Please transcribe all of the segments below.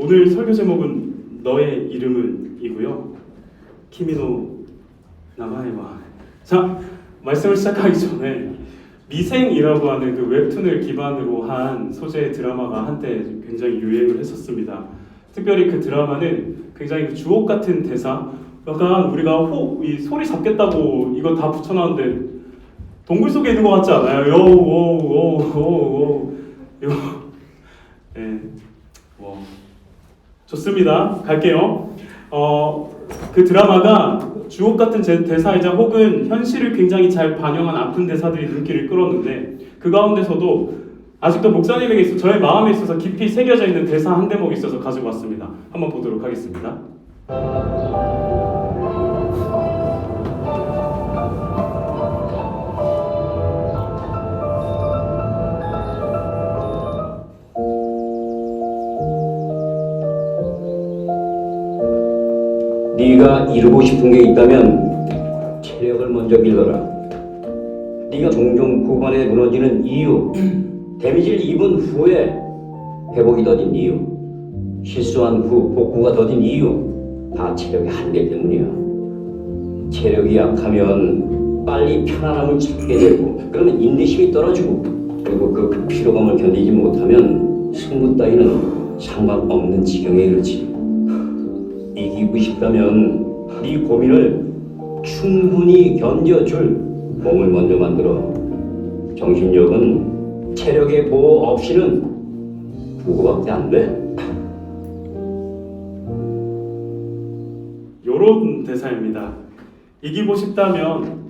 오늘 설교 제목은 너의 이름은 이고요. 키미노 나마에와. 자, 말씀을 시작하기 전에 미생이라고 하는 그 웹툰을 기반으로 한 소재의 드라마가 한때 굉장히 유행을 했었습니다. 특별히 그 드라마는 굉장히 그 주옥 같은 대사, 약간 우리가 이 소리 잡겠다고 이거 다 붙여놨는데 동굴 속에 있는 것 같지 않아요? 네, 좋습니다. 갈게요. 그 드라마가 주옥 같은 대사이자 혹은 현실을 굉장히 잘 반영한 아픈 대사들이 눈길을 끌었는데 그 가운데서도 아직도 목사님에게 있어 저의 마음에 있어서 깊이 새겨져 있는 대사 한 대목이 있어서 가지고 왔습니다. 한번 보도록 하겠습니다. 네가 이루고 싶은 게 있다면 체력을 먼저 길러라. 네가 종종 후반에 무너지는 이유, 데미지를 입은 후에 회복이 더딘 이유, 실수한 후 복구가 더딘 이유, 다 체력의 한계 때문이야. 체력이 약하면 빨리 편안함을 찾게 되고, 그러면 인내심이 떨어지고, 그리고 그 피로감을 견디지 못하면 승부 따위는 상관없는 지경에 이르지. 이기고 싶다면 네 고민을 충분히 견뎌줄 몸을 먼저 만들어. 정신력은 체력의 보호 없이는 부고밖에 안 돼. 요런 대사입니다. 이기고 싶다면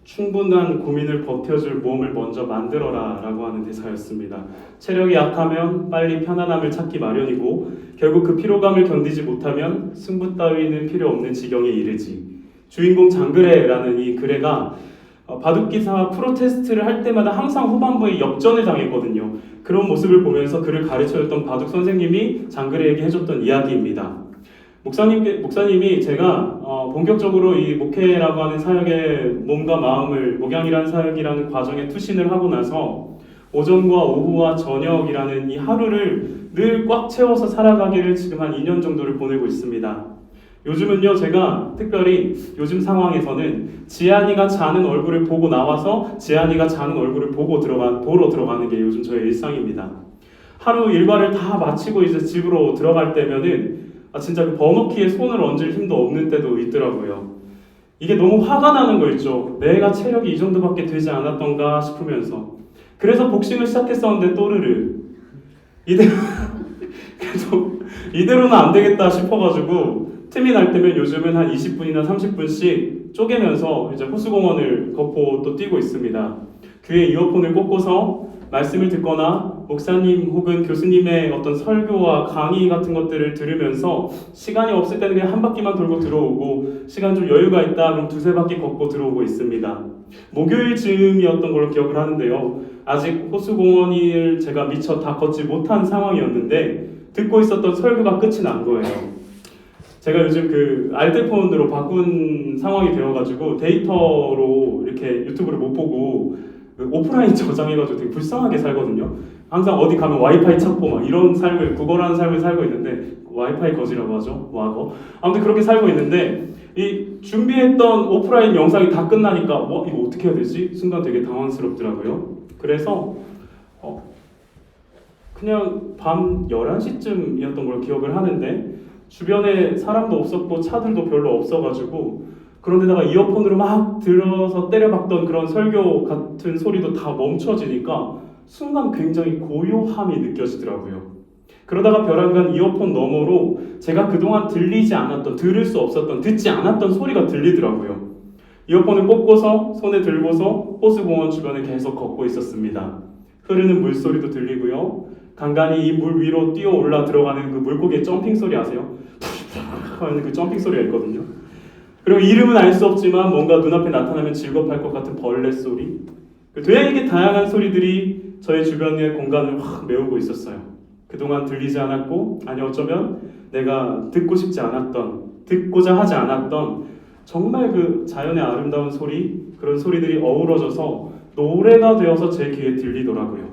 충분한 고민을 버텨줄 몸을 먼저 만들어라 라고 하는 대사였습니다. 체력이 약하면 빨리 편안함을 찾기 마련이고 결국 그 피로감을 견디지 못하면 승부 따위는 필요 없는 지경에 이르지. 주인공 장그레라는 이 그레가 바둑기사 프로테스트를 할 때마다 항상 후반부에 역전을 당했거든요. 그런 모습을 보면서 그를 가르쳐줬던 바둑 선생님이 장그레에게 해줬던 이야기입니다. 목사님이 제가 본격적으로 이 목회라고 하는 사역에 몸과 마음을 목양이라는 사역이라는 과정에 투신을 하고 나서 오전과 오후와 저녁이라는 이 하루를 늘 꽉 채워서 살아가기를 지금 한 2년 정도를 보내고 있습니다. 요즘은요, 제가 특별히 요즘 상황에서는 지안이가 자는 얼굴을 보고 나와서 지안이가 자는 얼굴을 보고 보러 들어가는 게 요즘 저의 일상입니다. 하루 일과를 다 마치고 이제 집으로 들어갈 때면은 진짜 그 번호키에 손을 얹을 힘도 없는 때도 있더라고요. 이게 너무 화가 나는 거 있죠. 내가 체력이 이 정도밖에 되지 않았던가 싶으면서. 그래서 복싱을 시작했었는데 또르르. 이대로는 안 되겠다 싶어가지고 틈이 날 때면 요즘은 한 20분이나 30분씩 쪼개면서 이제 호수공원을 걷고 또 뛰고 있습니다. 귀에 이어폰을 꽂고서 말씀을 듣거나 목사님 혹은 교수님의 어떤 설교와 강의 같은 것들을 들으면서 시간이 없을 때는 그냥 한 바퀴만 돌고 들어오고 시간 좀 여유가 있다 그럼 두세 바퀴 걷고 들어오고 있습니다. 목요일 즈음이었던 걸로 기억을 하는데요. 아직 호수공원을 제가 미처 다 걷지 못한 상황이었는데 듣고 있었던 설교가 끝이 난 거예요. 제가 요즘 그 알뜰폰으로 바꾼 상황이 되어가지고 데이터로 이렇게 유튜브를 못 보고 오프라인 저장해가지고 되게 불쌍하게 살거든요. 항상 어디 가면 와이파이 찾고 막 이런 삶을 구걸하는 삶을 살고 있는데 와이파이 거지라고 하죠. 와거. 아무튼 그렇게 살고 있는데 이 준비했던 오프라인 영상이 다 끝나니까 이거 어떻게 해야 되지? 순간 되게 당황스럽더라고요. 그래서 그냥 밤 11시쯤이었던 걸 기억을 하는데 주변에 사람도 없었고 차들도 별로 없어가지고 그런데다가 이어폰으로 막 들어서 때려박던 그런 설교 같은 소리도 다 멈춰지니까 순간 굉장히 고요함이 느껴지더라고요. 그러다가 벼랑간 이어폰 너머로 제가 그동안 들리지 않았던, 들을 수 없었던, 듣지 않았던 소리가 들리더라고요. 이어폰을 꽂고서 손에 들고서 호수공원 주변을 계속 걷고 있었습니다. 흐르는 물소리도 들리고요. 간간히 이 물 위로 뛰어 올라 들어가는 그 물고기의 점핑 소리 아세요? 하는 그 점핑 소리가 있거든요. 그리고 이름은 알 수 없지만 뭔가 눈앞에 나타나면 즐겁할 것 같은 벌레 소리. 되게 다양한 소리들이 저의 주변의 공간을 확 메우고 있었어요. 그동안 들리지 않았고 어쩌면 내가 듣고 싶지 않았던, 듣고자 하지 않았던 정말 그 자연의 아름다운 소리, 그런 소리들이 어우러져서 노래가 되어서 제 귀에 들리더라고요.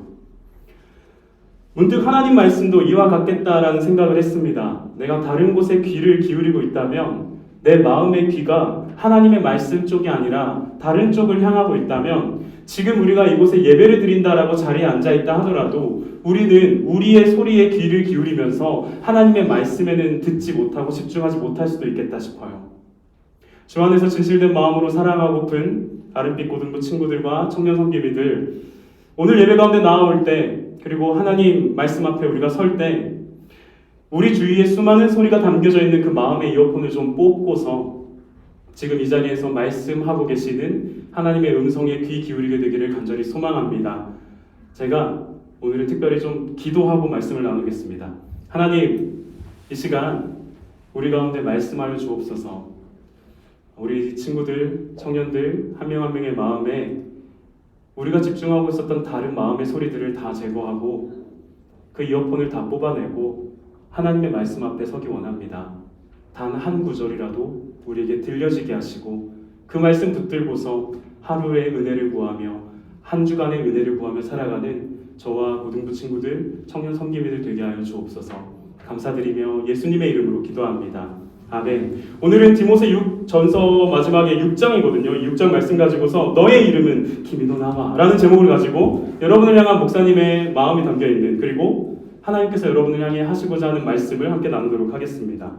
문득 하나님 말씀도 이와 같겠다라는 생각을 했습니다. 내가 다른 곳에 귀를 기울이고 있다면, 내 마음의 귀가 하나님의 말씀 쪽이 아니라 다른 쪽을 향하고 있다면, 지금 우리가 이곳에 예배를 드린다라고 자리에 앉아있다 하더라도 우리는 우리의 소리에 귀를 기울이면서 하나님의 말씀에는 듣지 못하고 집중하지 못할 수도 있겠다 싶어요. 주 안에서 진실된 마음으로 사랑하고픈 아름빛 고등부 친구들과 청년 성기비들, 오늘 예배 가운데 나아올 때, 그리고 하나님 말씀 앞에 우리가 설 때 우리 주위에 수많은 소리가 담겨져 있는 그 마음의 이어폰을 좀 뽑고서 지금 이 자리에서 말씀하고 계시는 하나님의 음성에 귀 기울이게 되기를 간절히 소망합니다. 제가 오늘은 특별히 좀 기도하고 말씀을 나누겠습니다. 하나님, 이 시간 우리 가운데 말씀하여 주옵소서. 우리 친구들, 청년들 한 명 한 명의 마음에 우리가 집중하고 있었던 다른 마음의 소리들을 다 제거하고 그 이어폰을 다 뽑아내고 하나님의 말씀 앞에 서기 원합니다. 단 한 구절이라도 우리에게 들려지게 하시고 그 말씀 붙들고서 하루의 은혜를 구하며 한 주간의 은혜를 구하며 살아가는 저와 고등부 친구들, 청년 성기미들 되게 하여 주옵소서. 감사드리며 예수님의 이름으로 기도합니다. 아멘. 오늘은 디모세 6전서 마지막에 6장이거든요. 6장 말씀 가지고서 너의 이름은 김인호 나와 라는 제목을 가지고 여러분을 향한 목사님의 마음이 담겨있는, 그리고 하나님께서 여러분을 향해 하시고자 하는 말씀을 함께 나누도록 하겠습니다.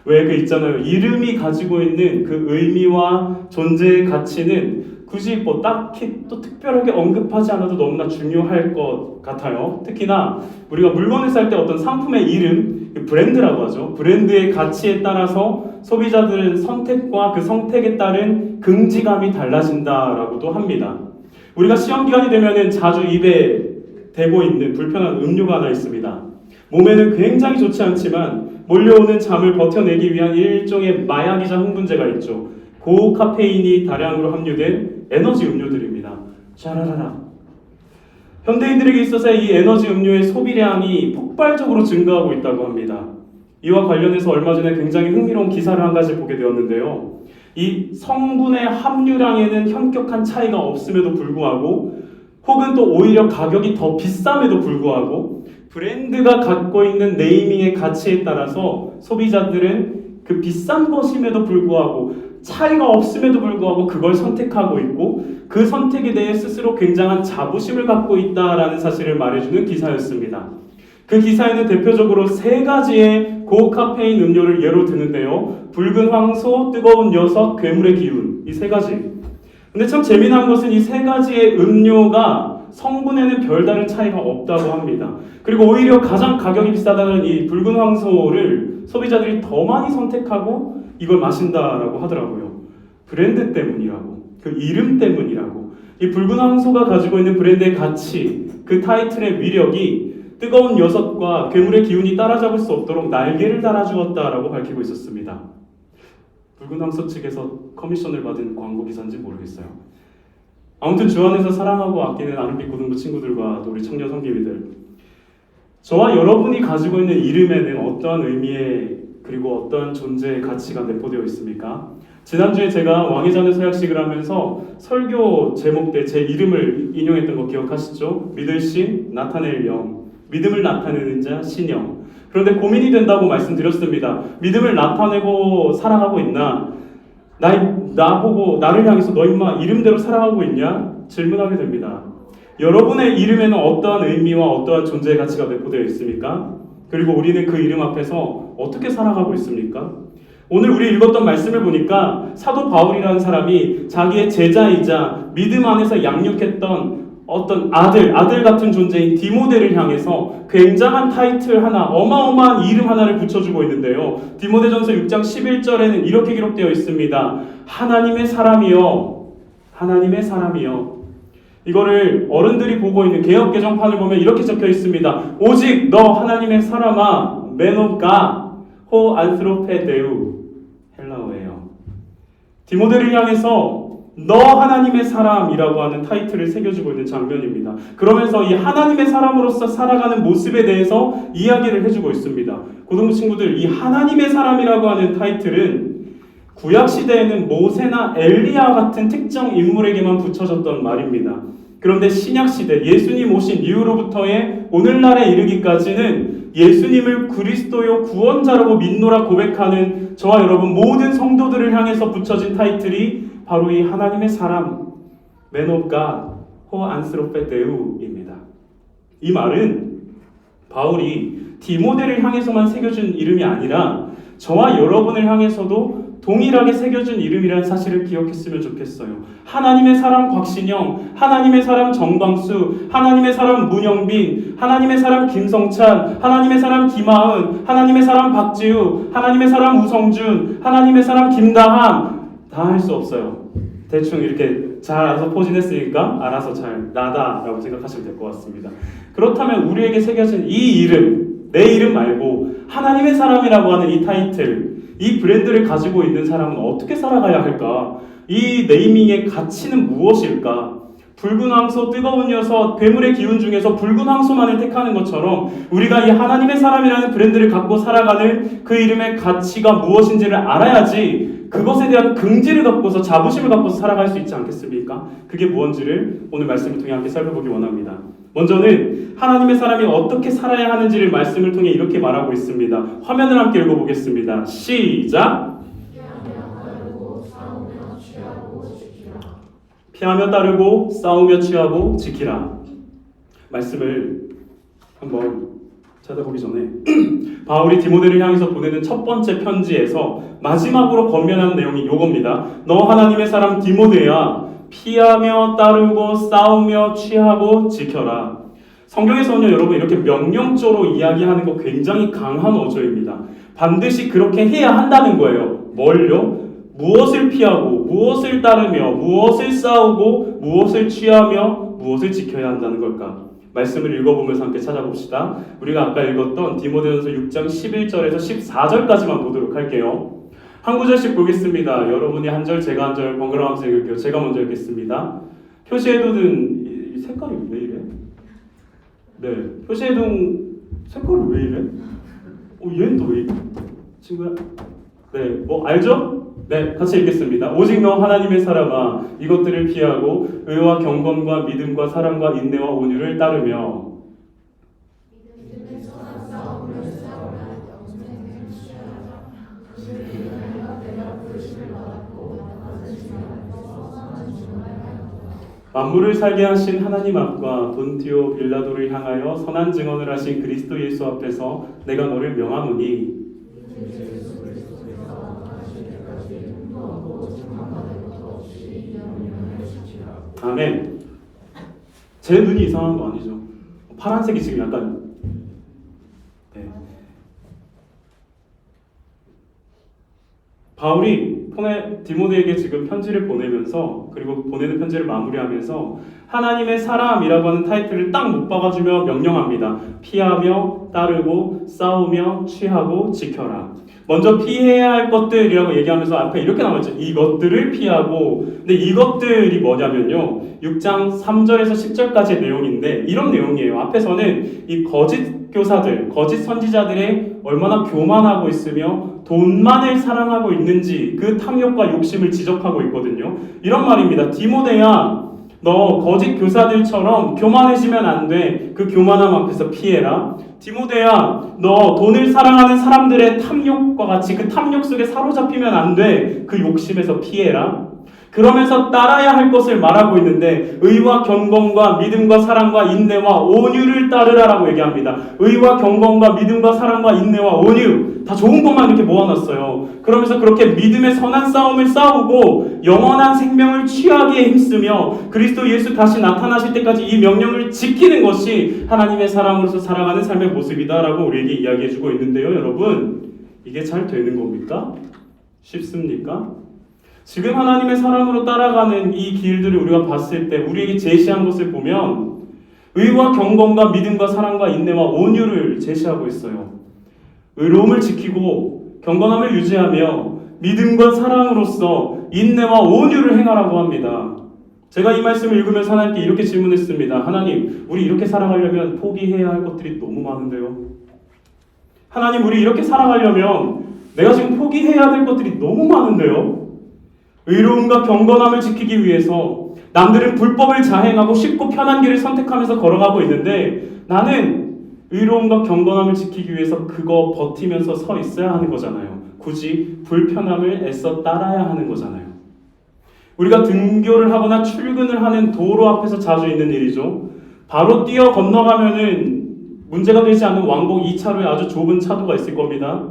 왜 그 있잖아요. 이름이 가지고 있는 그 의미와 존재의 가치는 굳이 뭐 딱히 또 특별하게 언급하지 않아도 너무나 중요할 것 같아요. 특히나 우리가 물건을 살 때 어떤 상품의 이름, 브랜드라고 하죠. 브랜드의 가치에 따라서 소비자들의 선택과 그 선택에 따른 긍지감이 달라진다라고도 합니다. 우리가 시험 기간이 되면은 자주 입에 대고 있는 불편한 음료가 하나 있습니다. 몸에는 굉장히 좋지 않지만 몰려오는 잠을 버텨내기 위한 일종의 마약이자 흥분제가 있죠. 고카페인이 다량으로 함유된 에너지 음료들입니다. 샤라라라. 현대인들에게 있어서 이 에너지 음료의 소비량이 폭발적으로 증가하고 있다고 합니다. 이와 관련해서 얼마 전에 굉장히 흥미로운 기사를 한 가지 보게 되었는데요. 이 성분의 함유량에는 현격한 차이가 없음에도 불구하고, 혹은 또 오히려 가격이 더 비쌈에도 불구하고, 브랜드가 갖고 있는 네이밍의 가치에 따라서 소비자들은 그 비싼 것임에도 불구하고 차이가 없음에도 불구하고 그걸 선택하고 있고, 그 선택에 대해 스스로 굉장한 자부심을 갖고 있다라는 사실을 말해주는 기사였습니다. 그 기사에는 대표적으로 3가지의 고카페인 음료를 예로 드는데요. 붉은 황소, 뜨거운 녀석, 괴물의 기운, 이 3가지. 근데 참 재미난 것은 이 3가지의 음료가 성분에는 별다른 차이가 없다고 합니다. 그리고 오히려 가장 가격이 비싸다는 이 붉은 황소를 소비자들이 더 많이 선택하고 이걸 마신다라고 하더라고요. 브랜드 때문이라고, 그 이름 때문이라고. 이 붉은 황소가 가지고 있는 브랜드의 가치, 그 타이틀의 위력이 뜨거운 녀석과 괴물의 기운이 따라잡을 수 없도록 날개를 달아주었다라고 밝히고 있었습니다. 붉은 황소 측에서 커미션을 받은 광고 기사인지 모르겠어요. 아무튼 주 안에서 사랑하고 아끼는 아름빛 고등부 친구들과 또 우리 청년 성기비들, 저와 여러분이 가지고 있는 이름에는 어떠한 의미의, 그리고 어떠한 존재의 가치가 내포되어 있습니까? 지난주에 제가 왕의 자녀 서약식을 하면서 설교 제목 때 제 이름을 인용했던 거 기억하시죠? 믿을 신, 나타낼 영, 믿음을 나타내는 자, 신영. 그런데 고민이 된다고 말씀드렸습니다. 믿음을 나타내고 살아가고 있나? 나보고 나를 향해서 너 임마 이름대로 살아가고 있냐? 질문하게 됩니다. 여러분의 이름에는 어떠한 의미와 어떠한 존재의 가치가 내포되어 있습니까? 그리고 우리는 그 이름 앞에서 어떻게 살아가고 있습니까? 오늘 우리 읽었던 말씀을 보니까 사도 바울이라는 사람이 자기의 제자이자 믿음 안에서 양육했던 어떤 아들 같은 존재인 디모데를 향해서 굉장한 타이틀 하나, 어마어마한 이름 하나를 붙여주고 있는데요. 디모데전서 6장 11절에는 이렇게 기록되어 있습니다. 하나님의 사람이여, 하나님의 사람이여. 이거를 어른들이 보고 있는 개역 개정판을 보면 이렇게 적혀 있습니다. 오직 너 하나님의 사람아, 메노가 호 안스로페데우. 헬라어예요. 디모데를 향해서 너 하나님의 사람이라고 하는 타이틀을 새겨주고 있는 장면입니다. 그러면서 이 하나님의 사람으로서 살아가는 모습에 대해서 이야기를 해주고 있습니다. 고등부 친구들, 이 하나님의 사람이라고 하는 타이틀은 구약 시대에는 모세나 엘리야 같은 특정 인물에게만 붙여졌던 말입니다. 그런데 신약시대 예수님 오신 이후로부터의 오늘날에 이르기까지는 예수님을 그리스도요 구원자라고 믿노라 고백하는 저와 여러분 모든 성도들을 향해서 붙여진 타이틀이 바로 이 하나님의 사람 Man of God, 호 안스로페 데우입니다. 이 말은 바울이 디모데를 향해서만 새겨준 이름이 아니라 저와 여러분을 향해서도 동일하게 새겨준 이름이라는 사실을 기억했으면 좋겠어요. 하나님의 사람 곽신영, 하나님의 사람 정광수, 하나님의 사람 문영빈, 하나님의 사람 김성찬, 하나님의 사람 김하은, 하나님의 사람 박지우, 하나님의 사람 우성준, 하나님의 사람 김다함 다 할 수 없어요. 대충 이렇게 잘 알아서 포진했으니까 알아서 잘 나다라고 생각하시면 될 것 같습니다. 그렇다면 우리에게 새겨진 이 이름, 내 이름 말고 하나님의 사람이라고 하는 이 타이틀, 이 브랜드를 가지고 있는 사람은 어떻게 살아가야 할까? 이 네이밍의 가치는 무엇일까? 붉은 황소, 뜨거운 녀석, 괴물의 기운 중에서 붉은 황소만을 택하는 것처럼 우리가 이 하나님의 사람이라는 브랜드를 갖고 살아가는 그 이름의 가치가 무엇인지를 알아야지 그것에 대한 긍지를 갖고서 자부심을 갖고서 살아갈 수 있지 않겠습니까? 그게 무엇인지를 오늘 말씀을 통해 함께 살펴보기 원합니다. 먼저는 하나님의 사람이 어떻게 살아야 하는지를 말씀을 통해 이렇게 말하고 있습니다. 화면을 함께 읽어보겠습니다. 시작! 피하며 따르고 싸우며 취하고 지키라. 말씀을 한번 찾아보기 전에 바울이 디모데를 향해서 보내는 첫 번째 편지에서 마지막으로 권면하는 내용이 이겁니다. 너 하나님의 사람 디모데야, 피하며 따르고 싸우며 취하고 지켜라. 성경에서는요 여러분 이렇게 명령조로 이야기하는 거 굉장히 강한 어조입니다. 반드시 그렇게 해야 한다는 거예요. 뭘요? 무엇을 피하고 무엇을 따르며 무엇을 싸우고 무엇을 취하며 무엇을 지켜야 한다는 걸까? 말씀을 읽어보면서 함께 찾아봅시다. 우리가 아까 읽었던 디모데전서 6장 11절에서 14절까지만 보도록 할게요. 한 구절씩 보겠습니다. 여러분이 한 절, 제가 한 절 번갈아가면서 읽을게요. 제가 먼저 읽겠습니다. 표시해둔 이 색깔이 왜 이래? 네, 표시해둔 색깔이 왜 이래? 얘는 또 왜 이래? 친구야? 네, 뭐 알죠? 네, 같이 읽겠습니다. 오직 너 하나님의 사람아, 이것들을 피하고 의와 경건과 믿음과 사랑과 인내와 온유를 따르며 만물을 살게 하신 하나님 앞과 본티오 빌라도를 향하여 선한 증언을 하신 그리스도 예수 앞에서 내가 너를 명하노니 아멘. 제 눈이 이상한 거 아니죠? 파란색이 지금 약간 네. 바울이 디모데에게 지금 편지를 보내면서 그리고 보내는 편지를 마무리하면서 하나님의 사람이라고 하는 타이틀을 딱 못 박아주며 명령합니다. 피하며 따르고 싸우며 취하고 지켜라. 먼저 피해야 할 것들이라고 얘기하면서 앞에 이렇게 나와있죠. 이것들을 피하고. 근데 이것들이 뭐냐면요. 6장 3절에서 10절까지의 내용인데 이런 내용이에요. 앞에서는 이 거짓 교사들, 거짓 선지자들의 얼마나 교만하고 있으며 돈만을 사랑하고 있는지 그 탐욕과 욕심을 지적하고 있거든요. 이런 말입니다. 디모데야, 너 거짓 교사들처럼 교만해지면 안 돼. 그 교만함 앞에서 피해라. 디모데야, 너 돈을 사랑하는 사람들의 탐욕과 같이 그 탐욕 속에 사로잡히면 안 돼. 그 욕심에서 피해라. 그러면서 따라야 할 것을 말하고 있는데 의와 경건과 믿음과 사랑과 인내와 온유를 따르라라고 얘기합니다. 의와 경건과 믿음과 사랑과 인내와 온유 다 좋은 것만 이렇게 모아놨어요. 그러면서 그렇게 믿음의 선한 싸움을 싸우고 영원한 생명을 취하기에 힘쓰며 그리스도 예수 다시 나타나실 때까지 이 명령을 지키는 것이 하나님의 사람으로서 살아가는 삶의 모습이다라고 우리에게 이야기해주고 있는데요. 여러분 이게 잘 되는 겁니까? 쉽습니까? 지금 하나님의 사람으로 따라가는 이 길들을 우리가 봤을 때 우리에게 제시한 것을 보면 의와 경건과 믿음과 사랑과 인내와 온유를 제시하고 있어요. 의로움을 지키고 경건함을 유지하며 믿음과 사랑으로서 인내와 온유를 행하라고 합니다. 제가 이 말씀을 읽으면서 하나님께 이렇게 질문했습니다. 하나님, 우리 이렇게 살아가려면 포기해야 할 것들이 너무 많은데요. 하나님, 우리 이렇게 살아가려면 내가 지금 포기해야 될 것들이 너무 많은데요. 의로움과 경건함을 지키기 위해서 남들은 불법을 자행하고 쉽고 편한 길을 선택하면서 걸어가고 있는데 나는 의로움과 경건함을 지키기 위해서 그거 버티면서 서 있어야 하는 거잖아요. 굳이 불편함을 애써 따라야 하는 거잖아요. 우리가 등교를 하거나 출근을 하는 도로 앞에서 자주 있는 일이죠. 바로 뛰어 건너가면은 문제가 되지 않는 왕복 2차로에 아주 좁은 차도가 있을 겁니다.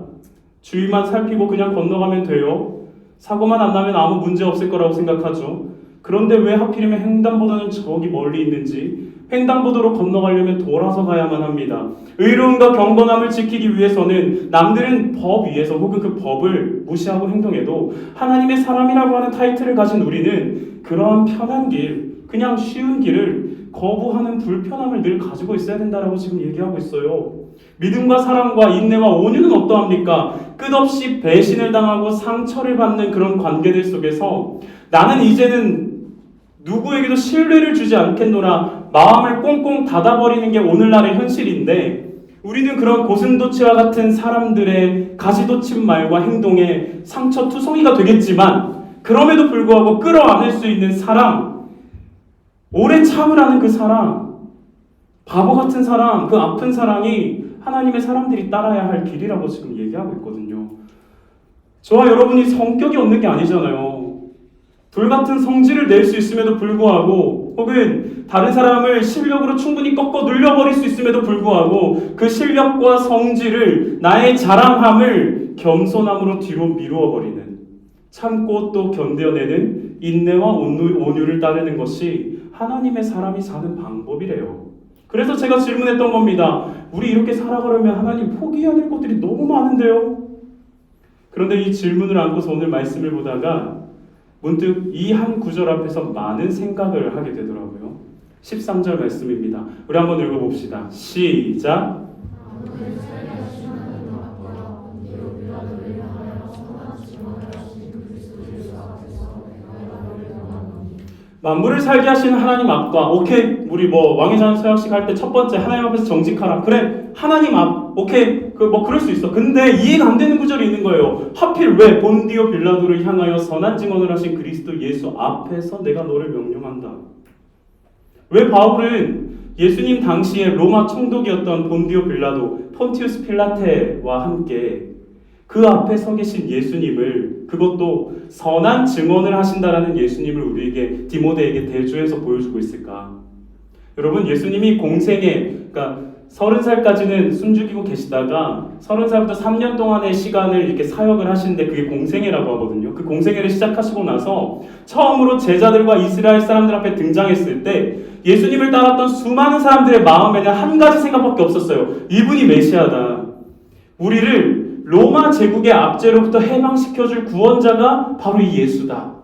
주위만 살피고 그냥 건너가면 돼요. 사고만 안 나면 아무 문제 없을 거라고 생각하죠. 그런데 왜 하필이면 횡단보도는 저기 멀리 있는지 횡단보도로 건너가려면 돌아서 가야만 합니다. 의로움과 경건함을 지키기 위해서는 남들은 법 위에서 혹은 그 법을 무시하고 행동해도 하나님의 사람이라고 하는 타이틀을 가진 우리는 그러한 편한 길, 그냥 쉬운 길을 거부하는 불편함을 늘 가지고 있어야 된다라고 지금 얘기하고 있어요. 믿음과 사랑과 인내와 온유는 어떠합니까? 끝없이 배신을 당하고 상처를 받는 그런 관계들 속에서 나는 이제는 누구에게도 신뢰를 주지 않겠노라 마음을 꽁꽁 닫아버리는 게 오늘날의 현실인데 우리는 그런 고슴도치와 같은 사람들의 가시돋친 말과 행동에 상처투성이가 되겠지만 그럼에도 불구하고 끌어안을 수 있는 사랑, 오래 참으라는 그 사랑, 바보 같은 사랑, 그 아픈 사랑이 하나님의 사람들이 따라야 할 길이라고 지금 얘기하고 있거든요. 저와 여러분이 성격이 없는 게 아니잖아요. 불같은 성질을 낼 수 있음에도 불구하고 혹은 다른 사람을 실력으로 충분히 꺾어 눌려버릴 수 있음에도 불구하고 그 실력과 성질을 나의 자랑함을 겸손함으로 뒤로 미루어 버리는 참고 또 견뎌내는 인내와 온유를 따르는 것이 하나님의 사람이 사는 방법이래요. 그래서 제가 질문했던 겁니다. 우리 이렇게 살아가려면 하나님 포기해야 될 것들이 너무 많은데요. 그런데 이 질문을 안고서 오늘 말씀을 보다가 문득 이 한 구절 앞에서 많은 생각을 하게 되더라고요. 13절 말씀입니다. 우리 한번 읽어봅시다. 시작. 만물을 살게 하시는 하나님 앞과 오케이 우리 뭐 왕의 자녀 서약식 할 때 첫 번째 하나님 앞에서 정직하라 그래 하나님 앞 오케이 그 뭐 그럴 수 있어. 근데 이해가 안 되는 구절이 있는 거예요. 하필 왜 본디오 빌라도를 향하여 선한 증언을 하신 그리스도 예수 앞에서 내가 너를 명령한다. 왜 바울은 예수님 당시에 로마 총독이었던 본디오 빌라도 폰티우스 필라테와 함께 그 앞에 서 계신 예수님을 그것도 선한 증언을 하신다라는 예수님을 우리에게 디모데에게 대조해서 보여주고 있을까? 여러분 예수님이 공생에 그러니까 30살까지는 숨죽이고 계시다가 30살부터 3년 동안의 시간을 이렇게 사역을 하시는데 그게 공생애라고 하거든요. 그 공생애를 시작하시고 나서 처음으로 제자들과 이스라엘 사람들 앞에 등장했을 때 예수님을 따랐던 수많은 사람들의 마음에는 한 가지 생각밖에 없었어요. 이분이 메시아다. 우리를 로마 제국의 압제로부터 해방시켜줄 구원자가 바로 이 예수다.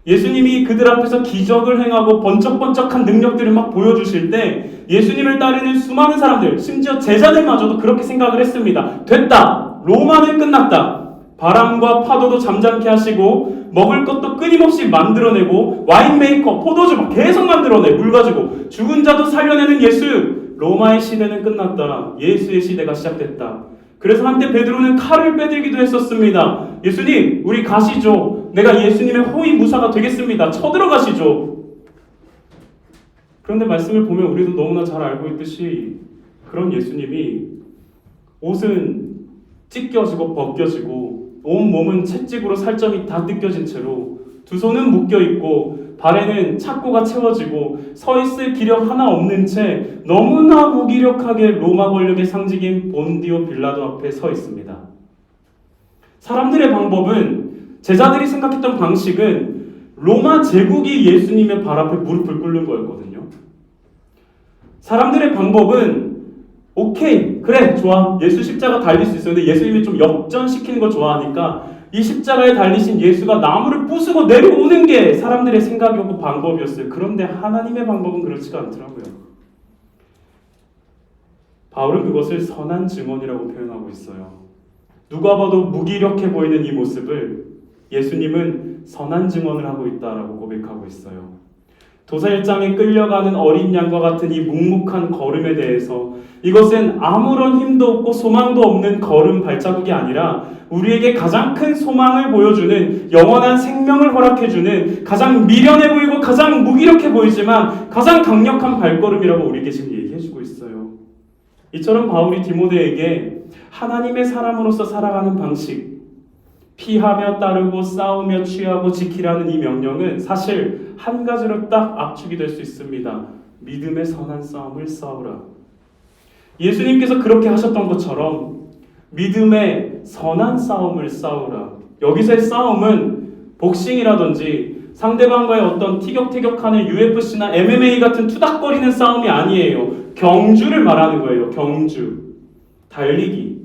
예수님이 그들 앞에서 기적을 행하고 번쩍번쩍한 능력들을 막 보여주실 때 예수님을 따르는 수많은 사람들, 심지어 제자들마저도 그렇게 생각을 했습니다. 됐다. 로마는 끝났다. 바람과 파도도 잠잠케 하시고 먹을 것도 끊임없이 만들어내고 와인 메이커, 포도주 막 계속 만들어내 물 가지고 죽은 자도 살려내는 예수. 로마의 시대는 끝났다. 예수의 시대가 시작됐다. 그래서 한때 베드로는 칼을 빼들기도 했었습니다. 예수님, 우리 가시죠. 내가 예수님의 호위 무사가 되겠습니다. 쳐들어가시죠. 그런데 말씀을 보면 우리도 너무나 잘 알고 있듯이 그런 예수님이 옷은 찢겨지고 벗겨지고 온 몸은 채찍으로 살점이 다 뜯겨진 채로 두 손은 묶여있고 발에는 착고가 채워지고 서 있을 기력 하나 없는 채 너무나 무기력하게 로마 권력의 상징인 본디오 빌라도 앞에 서 있습니다. 사람들의 방법은 제자들이 생각했던 방식은 로마 제국이 예수님의 발 앞에 무릎을 꿇는 거였거든요. 사람들의 방법은 오케이 그래 좋아 예수 십자가 달릴 수 있어. 근데 예수님이 좀 역전시키는 거 좋아하니까 이 십자가에 달리신 예수가 나무를 부수고 내려오는 게 사람들의 생각이었고 방법이었어요. 그런데 하나님의 방법은 그렇지가 않더라고요. 바울은 그것을 선한 증언이라고 표현하고 있어요. 누가 봐도 무기력해 보이는 이 모습을 예수님은 선한 증언을 하고 있다라고 고백하고 있어요. 도살장에 끌려가는 어린 양과 같은 이 묵묵한 걸음에 대해서 이것은 아무런 힘도 없고 소망도 없는 걸음 발자국이 아니라 우리에게 가장 큰 소망을 보여주는 영원한 생명을 허락해주는 가장 미련해 보이고 가장 무기력해 보이지만 가장 강력한 발걸음이라고 우리에게 지금 얘기해주고 있어요. 이처럼 바울이 디모데에게 하나님의 사람으로서 살아가는 방식, 피하며 따르고 싸우며 취하고 지키라는 이 명령은 사실 한 가지로 딱 압축이 될 수 있습니다. 믿음의 선한 싸움을 싸우라. 예수님께서 그렇게 하셨던 것처럼 믿음의 선한 싸움을 싸우라. 여기서의 싸움은 복싱이라든지 상대방과의 어떤 티격태격하는 UFC나 MMA 같은 투닥거리는 싸움이 아니에요. 경주를 말하는 거예요. 경주. 달리기.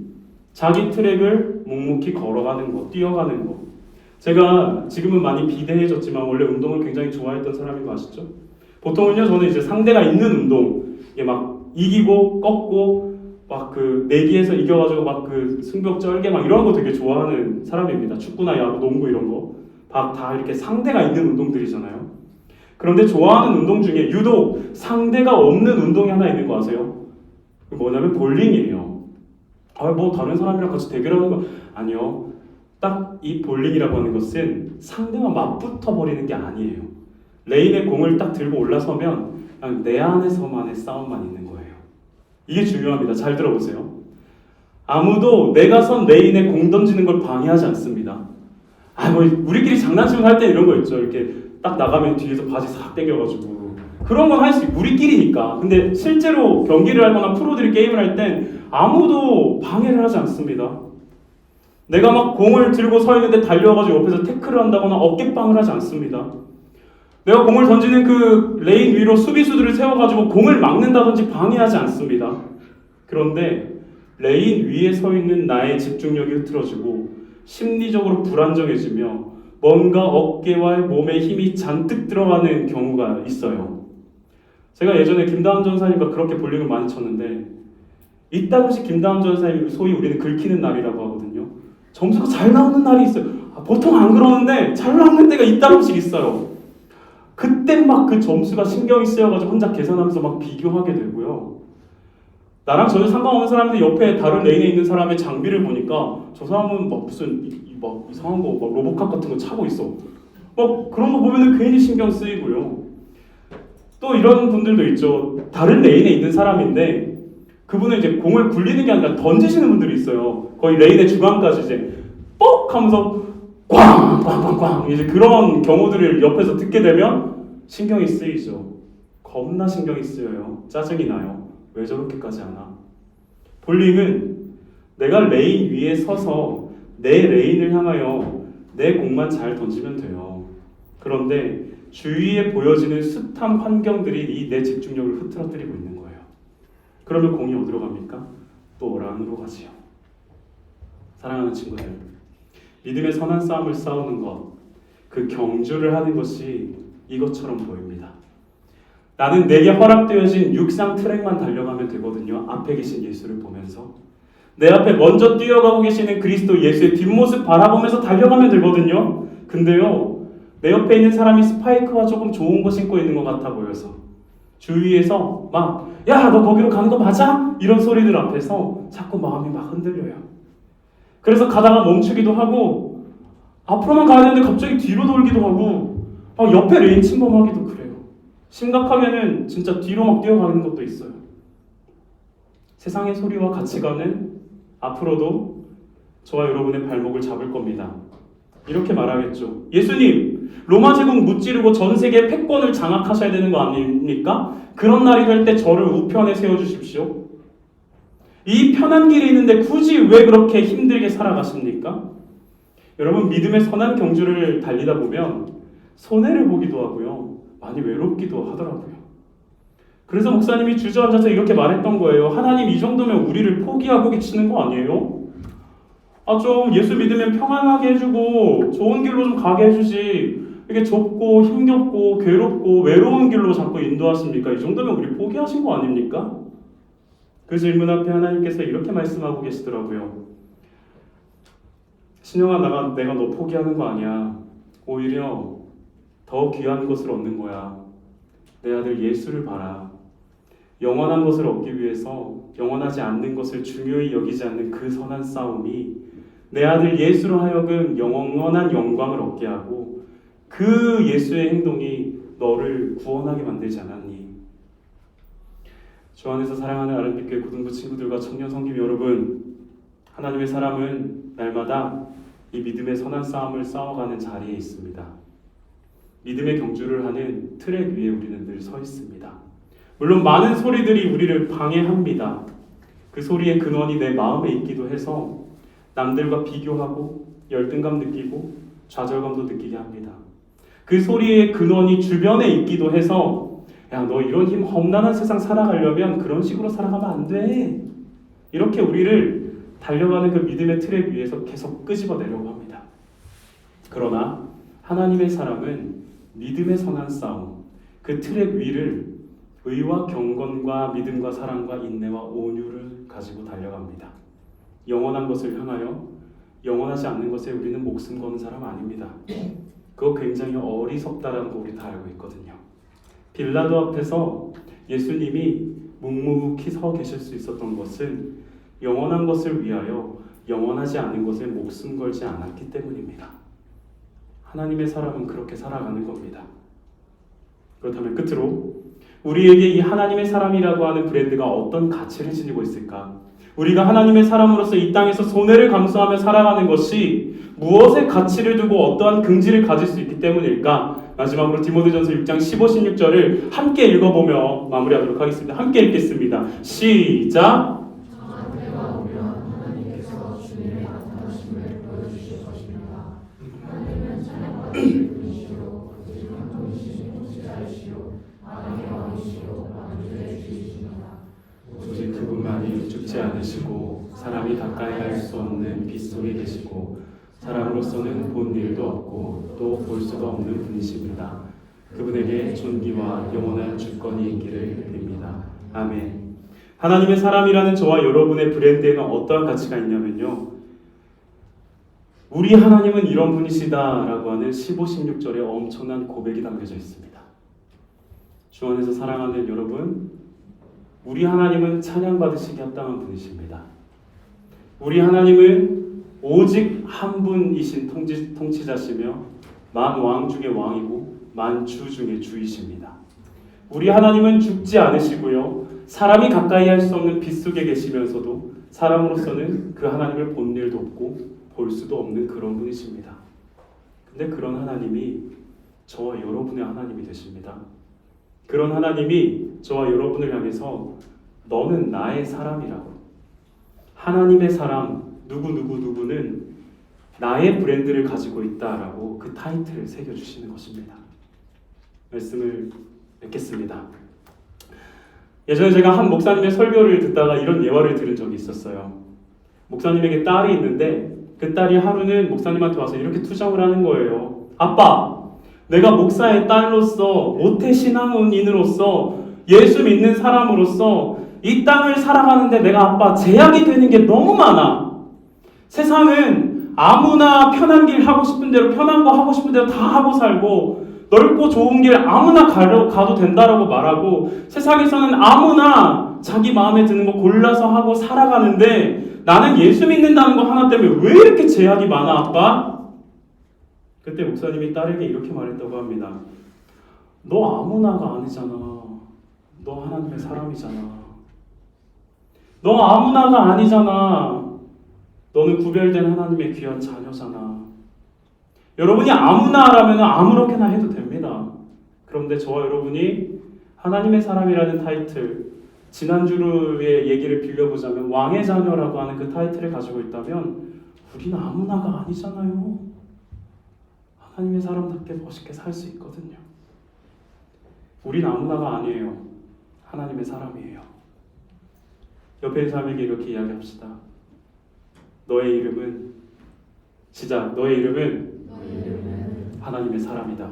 자기 트랙을 묵묵히 걸어가는 거, 뛰어가는 거. 제가 지금은 많이 비대해졌지만 원래 운동을 굉장히 좋아했던 사람인 거 아시죠? 보통은요, 저는 이제 상대가 있는 운동, 이게 막 이기고 꺾고 막 그 내기에서 이겨가지고 막 그 승부욕 쩔게 막 이런 거 되게 좋아하는 사람입니다. 축구나 야구, 농구 이런 거. 막 다 이렇게 상대가 있는 운동들이잖아요. 그런데 좋아하는 운동 중에 유독 상대가 없는 운동이 하나 있는 거 아세요? 뭐냐면 볼링이에요. 뭐 다른 사람이랑 같이 대결하는 거 아니요. 딱 이 볼링이라고 하는 것은 상대와 맞붙어 버리는 게 아니에요. 레인에 공을 딱 들고 올라서면 그냥 내 안에서만의 싸움만 있는 거예요. 이게 중요합니다. 잘 들어보세요. 아무도 내가 선 레인에 공 던지는 걸 방해하지 않습니다. 뭐 우리끼리 장난치면 할 때 이런 거 있죠. 이렇게 딱 나가면 뒤에서 바지 싹 당겨가지고 그런 건 할 수 있고 우리끼리니까. 근데 실제로 경기를 하거나 프로들이 게임을 할 땐 아무도 방해를 하지 않습니다. 내가 막 공을 들고 서 있는데 달려와가지고 옆에서 태클을 한다거나 어깨빵을 하지 않습니다. 내가 공을 던지는 그 레인 위로 수비수들을 세워가지고 공을 막는다든지 방해하지 않습니다. 그런데 레인 위에 서 있는 나의 집중력이 흐트러지고 심리적으로 불안정해지며 뭔가 어깨와 몸에 힘이 잔뜩 들어가는 경우가 있어요. 제가 예전에 김다운 전사님과 그렇게 볼링을 많이 쳤는데 이따금씩 김다운 전사님 소위 우리는 긁히는 날이라고 하거든요. 점수가 잘 나오는 날이 있어요. 보통 안 그러는데 잘 나오는 때가 이따금씩 있어요. 그때 막 그 점수가 신경이 쓰여가지고 혼자 계산하면서 막 비교하게 되고요. 나랑 전혀 상관없는 사람인데 옆에 다른 레인에 있는 사람의 장비를 보니까 저 사람은 막 무슨 막 이상한 거 막 로봇캅 같은 거 차고 있어. 막 그런 거 보면은 괜히 신경 쓰이고요. 또 이런 분들도 있죠. 다른 레인에 있는 사람인데 그분은 이제 공을 굴리는 게 아니라 던지시는 분들이 있어요. 거의 레인의 중앙까지 이제 뻑 하면서 꽝꽝꽝꽝 이제 그런 경우들을 옆에서 듣게 되면 신경이 쓰이죠. 겁나 신경이 쓰여요. 짜증이 나요. 왜 저렇게까지 하나? 볼링은 내가 레인 위에 서서 내 레인을 향하여 내 공만 잘 던지면 돼요. 그런데 주위에 보여지는 숱한 환경들이 이 내 집중력을 흐트러뜨리고 있는 거예요. 그러면 공이 어디로 갑니까? 또 란으로 가지요. 사랑하는 친구들, 믿음의 선한 싸움을 싸우는 것, 그 경주를 하는 것이 이것처럼 보입니다. 나는 내게 허락되어진 육상 트랙만 달려가면 되거든요. 앞에 계신 예수를 보면서. 내 앞에 먼저 뛰어가고 계시는 그리스도 예수의 뒷모습 바라보면서 달려가면 되거든요. 근데요, 내 옆에 있는 사람이 스파이크와 조금 좋은 거 신고 있는 것 같아 보여서 주위에서 막 야, 너 거기로 가는 거 맞아? 이런 소리들 앞에서 자꾸 마음이 막 흔들려요. 그래서 가다가 멈추기도 하고 앞으로만 가야 되는데 갑자기 뒤로 돌기도 하고 막 옆에 레인 침범하기도 그래요. 심각하게는 진짜 뒤로 막 뛰어가는 것도 있어요. 세상의 소리와 가치관은 앞으로도 저와 여러분의 발목을 잡을 겁니다. 이렇게 말하겠죠. 예수님, 로마 제국 무찌르고 전 세계 패권을 장악하셔야 되는 거 아닙니까? 그런 날이 될 때 저를 우편에 세워주십시오. 이 편한 길이 있는데 굳이 왜 그렇게 힘들게 살아가십니까? 여러분, 믿음의 선한 경주를 달리다 보면 손해를 보기도 하고요. 많이 외롭기도 하더라고요. 그래서 목사님이 주저앉아서 이렇게 말했던 거예요. 하나님, 이 정도면 우리를 포기하고 계시는 거 아니에요? 좀 예수 믿으면 평안하게 해주고 좋은 길로 좀 가게 해주지 이게 좁고 힘겹고 괴롭고 외로운 길로 자꾸 인도하십니까? 이 정도면 우리 포기하신 거 아닙니까? 그 질문 앞에 하나님께서 이렇게 말씀하고 계시더라고요. 신영아, 내가 너 포기하는 거 아니야. 오히려 더 귀한 것을 얻는 거야. 내 아들 예수를 봐라. 영원한 것을 얻기 위해서 영원하지 않는 것을 중요히 여기지 않는 그 선한 싸움이 내 아들 예수로 하여금 영원한 영광을 얻게 하고 그 예수의 행동이 너를 구원하게 만들지 않았니? 주 안에서 사랑하는 아름빛교회 고등부 친구들과 청년 성김 여러분, 하나님의 사람은 날마다 이 믿음의 선한 싸움을 싸워가는 자리에 있습니다. 믿음의 경주를 하는 트랙 위에 우리는 늘 서 있습니다. 물론 많은 소리들이 우리를 방해합니다. 그 소리의 근원이 내 마음에 있기도 해서 남들과 비교하고 열등감 느끼고 좌절감도 느끼게 합니다. 그 소리의 근원이 주변에 있기도 해서 야, 너 이런 힘 험난한 세상 살아가려면 그런 식으로 살아가면 안 돼. 이렇게 우리를 달려가는 그 믿음의 트랙 위에서 계속 끄집어내려고 합니다. 그러나 하나님의 사람은 믿음의 선한 싸움, 그 트랙 위를 의와 경건과 믿음과 사랑과 인내와 온유를 가지고 달려갑니다. 영원한 것을 향하여 영원하지 않는 것에 우리는 목숨 거는 사람 아닙니다. 그거 굉장히 어리석다라는 거 우리 다 알고 있거든요. 빌라도 앞에서 예수님이 묵묵히 서 계실 수 있었던 것은 영원한 것을 위하여 영원하지 않은 것에 목숨 걸지 않았기 때문입니다. 하나님의 사람은 그렇게 살아가는 겁니다. 그렇다면 끝으로 우리에게 이 하나님의 사람이라고 하는 브랜드가 어떤 가치를 지니고 있을까? 우리가 하나님의 사람으로서 이 땅에서 손해를 감수하며 살아가는 것이 무엇에 가치를 두고 어떠한 긍지를 가질 수 있기 때문일까? 마지막으로 디모데전서 6장 15, 16절을 함께 읽어보며 마무리하도록 하겠습니다. 함께 읽겠습니다. 시작! 오직 그분만이 죽지 않으시고 사람이 가까이 할 수 없는 빛 속에 계시고 사람으로서는 본 일도 없고 또 볼 수도 없는 분이십니다. 그분에게 존귀와 영원한 주권이 있기를 빕니다. 아멘. 하나님의 사람이라는 저와 여러분의 브랜드에는 어떠한 가치가 있냐면요, 우리 하나님은 이런 분이시다라고 하는 15, 16절에 엄청난 고백이 담겨져 있습니다. 주 안에서 사랑하는 여러분, 우리 하나님은 찬양받으시기 합당한 분이십니다. 우리 하나님은 오직 한 분이신 통치자시며 만왕 중의 왕이고 만주 중의 주이십니다. 우리 하나님은 죽지 않으시고요, 사람이 가까이 할 수 없는 빛 속에 계시면서도 사람으로서는 그 하나님을 본 일도 없고 볼 수도 없는 그런 분이십니다. 근데 그런 하나님이 저와 여러분의 하나님이 되십니다. 그런 하나님이 저와 여러분을 향해서 너는 나의 사람이라고, 하나님의 사람 누구는 나의 브랜드를 가지고 있다라고 그 타이틀을 새겨주시는 것입니다. 말씀을 맺겠습니다. 예전에 제가 한 목사님의 설교를 듣다가 이런 예화를 들은 적이 있었어요. 목사님에게 딸이 있는데 그 딸이 하루는 목사님한테 와서 이렇게 투정을 하는 거예요. 아빠, 내가 목사의 딸로서 모태신앙인으로서 예수 믿는 사람으로서 이 땅을 살아가는데 내가 아빠 제약이 되는 게 너무 많아. 세상은 아무나 편한 길 하고 싶은 대로, 편한 거 하고 싶은 대로 다 하고 살고, 넓고 좋은 길 아무나 가도 된다라고 말하고, 세상에서는 아무나 자기 마음에 드는 거 골라서 하고 살아가는데 나는 예수 믿는다는 거 하나 때문에 왜 이렇게 제약이 많아 아빠? 그때 목사님이 딸에게 이렇게 말했다고 합니다. 너 아무나가 아니잖아. 너 하나님의 사람이잖아. 너 아무나가 아니잖아. 너는 구별된 하나님의 귀한 자녀잖아. 여러분이 아무나라면 아무렇게나 해도 됩니다. 그런데 저와 여러분이 하나님의 사람이라는 타이틀, 지난주의 얘기를 빌려보자면 왕의 자녀라고 하는 그 타이틀을 가지고 있다면 우리는 아무나가 아니잖아요. 하나님의 사람답게 멋있게 살 수 있거든요. 우린 아무나가 아니에요. 하나님의 사람이에요. 옆에 있는 사람에게 이렇게 이야기합시다. 너의 이름은 시작. 너의 이름은 하나님의 사람이다.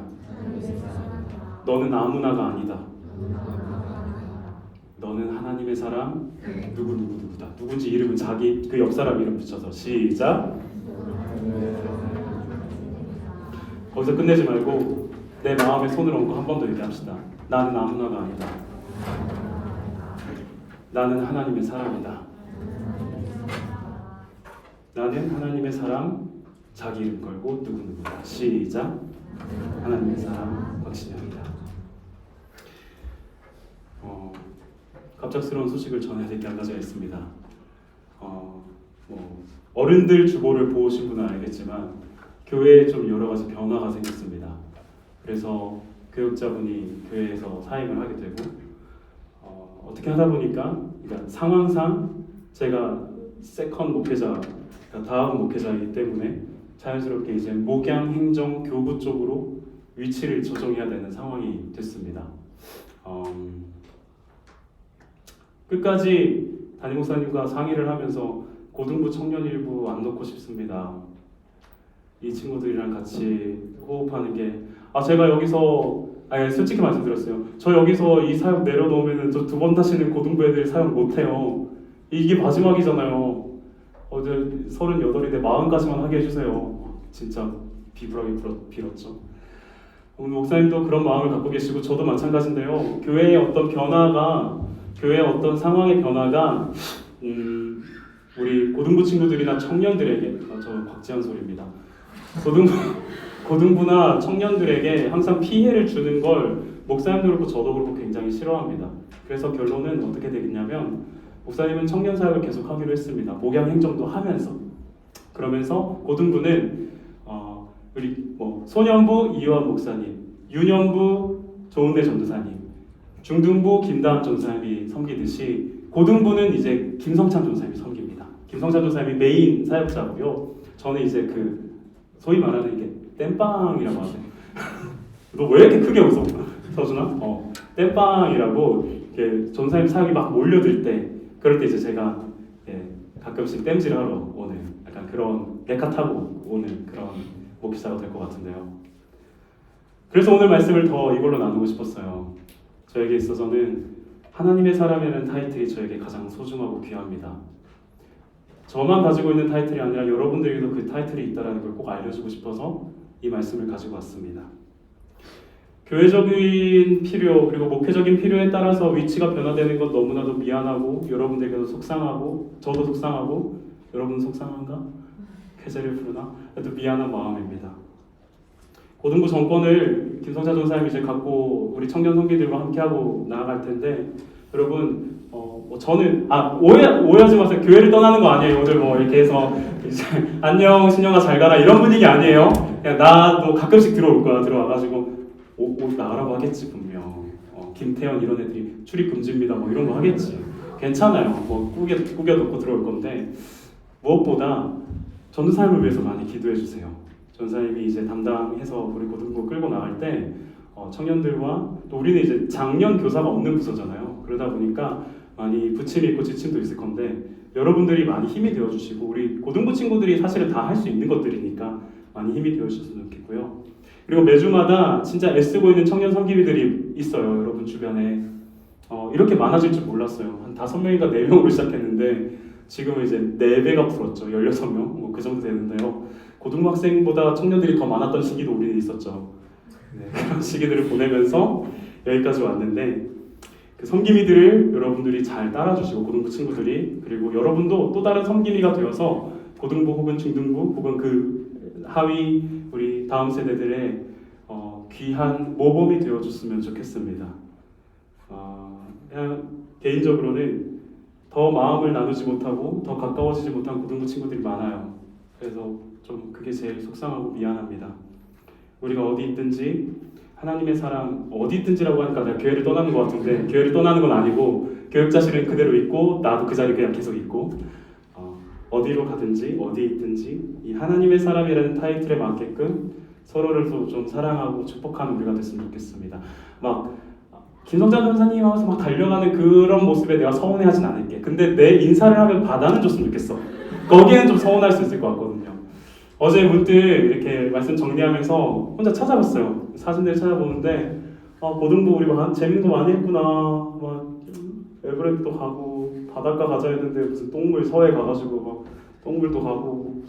너는 아무나가 아니다. 너는 하나님의 사람 누구다. 누군지 이름은 자기 그 옆 사람 이름 붙여서 시작. 거기서 끝내지 말고 내 마음에 손을 얹고 한 번 더 얘기합시다. 나는 아무나가 아니다. 나는 하나님의 사람이다. 나는 하나님의 사람, 자기 이름 걸고 누구누구다. 시작. 하나님의 사람 박신영이다. 갑작스러운 소식을 전해야 될 게 한 가지가 있습니다. 어른들 주보를 보신 분은 알겠지만 교회에 좀 여러 가지 변화가 생겼습니다. 그래서 교육자분이 교회에서 사임을 하게 되고 어떻게 하다 보니까 그러니까 상황상 제가 세컨 목회자, 그러니까 다음 목회자이기 때문에 자연스럽게 이제 목양, 행정, 교부 쪽으로 위치를 조정해야 되는 상황이 됐습니다. 끝까지 담임 목사님과 상의를 하면서 고등부 청년일부 안 넣고 싶습니다. 이 친구들이랑 같이 호흡하는 게 제가 여기서 솔직히 말씀드렸어요. 저 여기서 이 사역 내려놓으면 저 두 번 다시는 고등부 애들 사역 못해요. 이게 마지막이잖아요. 어제 38인데 40까지만 하게 해주세요. 진짜 비굴하게 빌었죠. 오늘 목사님도 그런 마음을 갖고 계시고 저도 마찬가지인데요. 교회의 어떤 변화가, 교회의 어떤 상황의 변화가 우리 고등부 친구들이나 청년들에게 저 곽지현 소리입니다. 고등부나 청년들에게 항상 피해를 주는 걸 목사님도 그렇고 저도 그렇고 굉장히 싫어합니다. 그래서 결론은 어떻게 되겠냐면 목사님은 청년 사역을 계속하기로 했습니다. 목양 행정도 하면서. 그러면서 고등부는 우리 소년부 이효한 목사님, 유년부 조은대 전도사님, 중등부 김다은 전도사님이 섬기듯이 고등부는 이제 김성찬 전도사님이 섬깁니다. 김성찬 전도사님이 메인 사역자고요. 저는 이제 소위 말하는 이게 땜빵이라고 하죠. 너 왜 이렇게 크게 웃어? 서준아? 땜빵이라고 이렇게 전사님 사역이 막 몰려들 때 그럴 때 이제 제가 가끔씩 땜질하러 오는 약간 그런 레카 타고 오는 그런 목회자가 될 것 같은데요. 그래서 오늘 말씀을 더 이걸로 나누고 싶었어요. 저에게 있어서는 하나님의 사람이라는 타이틀이 저에게 가장 소중하고 귀합니다. 저만 가지고 있는 타이틀이 아니라 여러분들에게도 그 타이틀이 있다는 걸 꼭 알려주고 싶어서 이 말씀을 가지고 왔습니다. 교회적인 필요 그리고 목회적인 필요에 따라서 위치가 변화되는 건 너무나도 미안하고 여러분들께도 속상하고 저도 속상하고 여러분 속상한가? 쾌재를 부르나? 또 미안한 마음입니다. 고등부 정권을 김성찬 전사님이 이제 갖고 우리 청년 성기들과 함께하고 나아갈 텐데 여러분 저는 오해하지 마세요. 교회를 떠나는 거 아니에요. 오늘 이렇게 해서 이제 안녕 신영아 잘 가라 이런 분위기 아니에요. 그냥 나도 가끔씩 들어올 거야. 들어와가지고 옷 나가라고 하겠지 분명. 김태현 이런 애들이 출입 금지입니다. 이런 거 하겠지. 괜찮아요. 꾸겨 놓고 들어올 건데 무엇보다 전도사님을 위해서 많이 기도해 주세요. 전사님이 이제 담당해서 우리 고등부 끌고 나갈 때 청년들과 또 우리는 이제 작년 교사가 없는 부서잖아요. 그러다 보니까 많이 부침이 있고 지침도 있을 건데 여러분들이 많이 힘이 되어주시고 우리 고등부 친구들이 사실은 다 할 수 있는 것들이니까 많이 힘이 되어주셨으면 좋겠고요. 그리고 매주마다 진짜 애쓰고 있는 청년 성기비들이 있어요. 여러분 주변에 이렇게 많아질 줄 몰랐어요. 한 5명인가 4명으로 시작했는데 지금은 이제 4배가 불었죠. 16명 그 정도 되는데요. 고등학생보다 청년들이 더 많았던 시기도 우리는 있었죠. 그런 시기들을 보내면서 여기까지 왔는데 그 섬김이들을 여러분들이 잘 따라주시고 고등부 친구들이 그리고 여러분도 또 다른 섬김이가 되어서 고등부 혹은 중등부 혹은 그 하위 우리 다음 세대들의 귀한 모범이 되어줬으면 좋겠습니다. 그냥 개인적으로는 더 마음을 나누지 못하고 더 가까워지지 못한 고등부 친구들이 많아요. 그래서 좀 그게 제일 속상하고 미안합니다. 우리가 어디 있든지 하나님의 사람 어디 있든지라고 하니까 내가 교회를 떠나는 것 같은데 교회를 떠나는 건 아니고 교육자실은 그대로 있고 나도 그 자리에 그냥 계속 있고 어디로 가든지 어디 있든지 이 하나님의 사람이라는 타이틀에 맞게끔 서로를 좀 사랑하고 축복하는 우리가 됐으면 좋겠습니다. 막 김성찬 전사님 하면서 막 달려가는 그런 모습에 내가 서운해하진 않을게. 근데 내 인사를 하면 받아는 줬으면 좋겠어. 거기에는 좀 서운할 수 있을 것 같거든요. 어제 문득 이렇게 말씀 정리하면서 혼자 찾아봤어요. 사진들 찾아보는데 고등부 우리 재밌는 거 많이 했구나. 막 에버랜드도 가고 바닷가 가자 했는데 무슨 똥물 서해 가가지고 막 똥물도 가고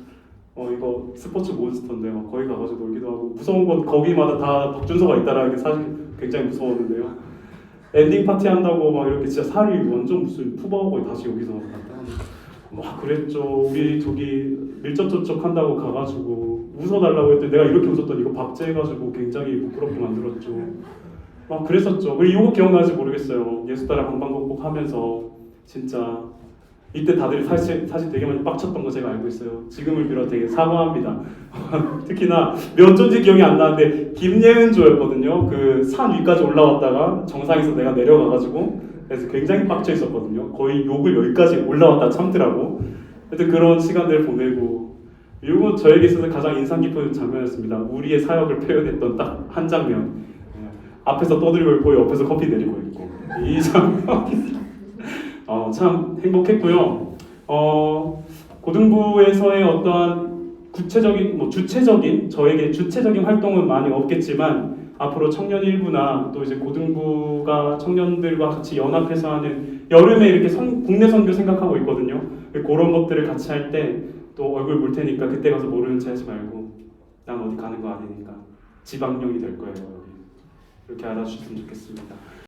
이거 스포츠 몬스터인데 거기 가가지고 놀기도 하고 무서운 건 거기마다 다 박준서가 있다라는 게 사실 굉장히 무서웠는데요. 엔딩 파티 한다고 막 이렇게 진짜 살이 완전 무슨 푸바오고 다시 여기서 갔다 막 그랬죠. 우리 저기 밀접촉촉 한다고 가가지고 웃어달라고 했더니 내가 이렇게 웃었더니 이거 박제해가지고 굉장히 부끄럽게 만들었죠. 막 그랬었죠. 그리고 이거 기억나지 모르겠어요. 예수따라 방방곡곡 하면서 진짜 이때 다들 사실 되게 많이 빡쳤던 거 제가 알고 있어요. 지금을 빌어 되게 사과합니다. 특히나 몇 존지 기억이 안 나는데 김예은조였거든요. 그 산 위까지 올라왔다가 정상에서 내가 내려가가지고 그래서 굉장히 빡쳐 있었거든요. 거의 욕을 여기까지 올라왔다 참더라고. 하여튼 그런 시간들을 보내고 이거 저에게 있어서 가장 인상 깊은 장면이었습니다. 우리의 사역을 표현했던 딱 한 장면. 앞에서 떠들고 있고 옆에서 커피 내리고 있고 이 장면 참 행복했고요. 고등부에서의 어떠한 구체적인 주체적인 저에게 주체적인 활동은 많이 없겠지만 앞으로 청년 일부나 또 이제 고등부가 청년들과 같이 연합해서 하는 여름에 이렇게 국내 선교 생각하고 있거든요. 그런 것들을 같이 할 때 또 얼굴 볼 테니까 그때 가서 모르는 체 하지 말고 난 어디 가는 거 아니니까 지방령이 될 거예요. 이렇게 알아주셨으면 좋겠습니다.